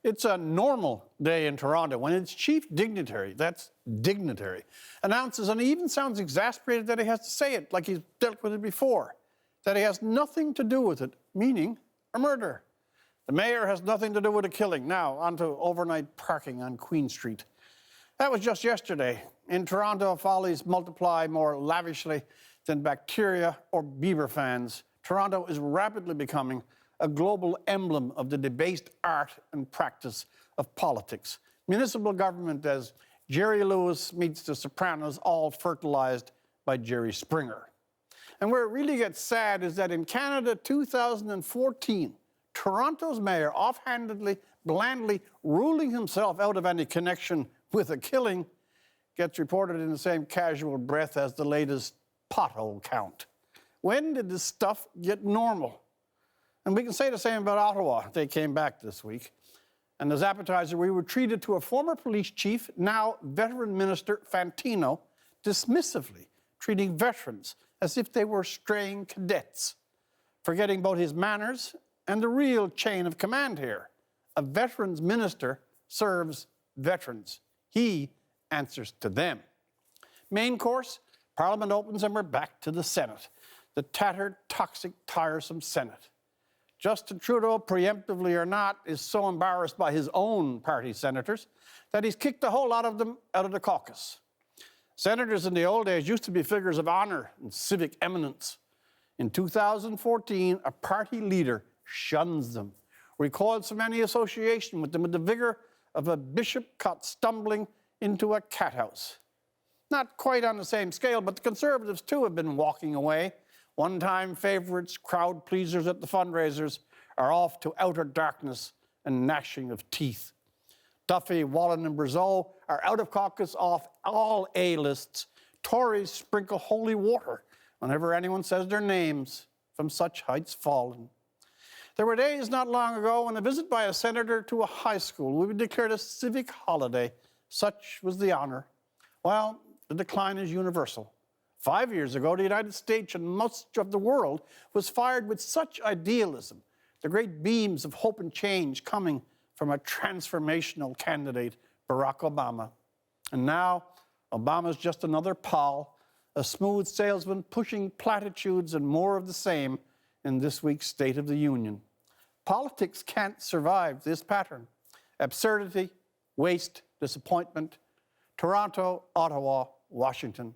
It's a normal day in Toronto when its chief dignitary, that's dignitary, announces, and he even sounds exasperated that he has to say it, like he's dealt with it before, that he has nothing to do with it, meaning a murder. The mayor has nothing to do with a killing. Now, on to overnight parking on Queen Street. That was just yesterday. In Toronto, follies multiply more lavishly than bacteria or Bieber fans. Toronto is rapidly becoming a global emblem of the debased art and practice of politics. Municipal government as Jerry Lewis meets the Sopranos, all fertilized by Jerry Springer. And where it really gets sad is that in Canada 2014, Toronto's mayor offhandedly, blandly ruling himself out of any connection with a killing gets reported in the same casual breath as the latest pothole count. When did this stuff get normal? And we can say the same about Ottawa. They came back this week. And as appetizer, we were treated to a former police chief, now veteran minister Fantino, dismissively treating veterans as if they were straying cadets, forgetting both his manners and the real chain of command here. A veterans minister serves veterans. He answers to them. Main course, Parliament opens and we're back to the Senate. The tattered, toxic, tiresome Senate. Justin Trudeau, preemptively or not, is so embarrassed by his own party senators that he's kicked a whole lot of them out of the caucus. Senators in the old days used to be figures of honor and civic eminence. In 2014, a party leader shuns them, recoils from any association with them with the vigor of a bishop caught stumbling into a cat house. Not quite on the same scale, but the Conservatives too have been walking away. One-time favorites, crowd pleasers at the fundraisers are off to outer darkness and gnashing of teeth. Duffy, Wallen and Brazeau are out of caucus off all A-lists. Tories sprinkle holy water whenever anyone says their names, from such heights fallen. There were days not long ago when a visit by a senator to a high school would be declared a civic holiday. Such was the honor. Well, the decline is universal. 5 years ago, the United States and much of the world was fired with such idealism, the great beams of hope and change coming from a transformational candidate, Barack Obama. And now, Obama's just another pal, a smooth salesman pushing platitudes and more of the same in this week's State of the Union. Politics can't survive this pattern. Absurdity, waste, disappointment. Toronto, Ottawa, Washington.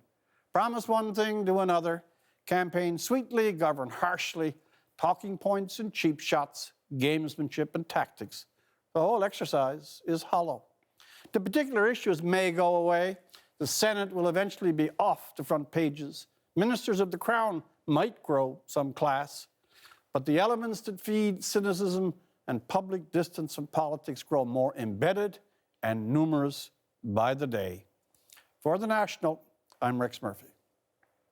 Promise one thing, do another. Campaign sweetly, govern harshly. Talking points and cheap shots, gamesmanship and tactics. The whole exercise is hollow. The particular issues may go away. The Senate will eventually be off the front pages. Ministers of the Crown might grow some class. But the elements that feed cynicism and public distance from politics grow more embedded and numerous by the day. For The National, I'm Rex Murphy.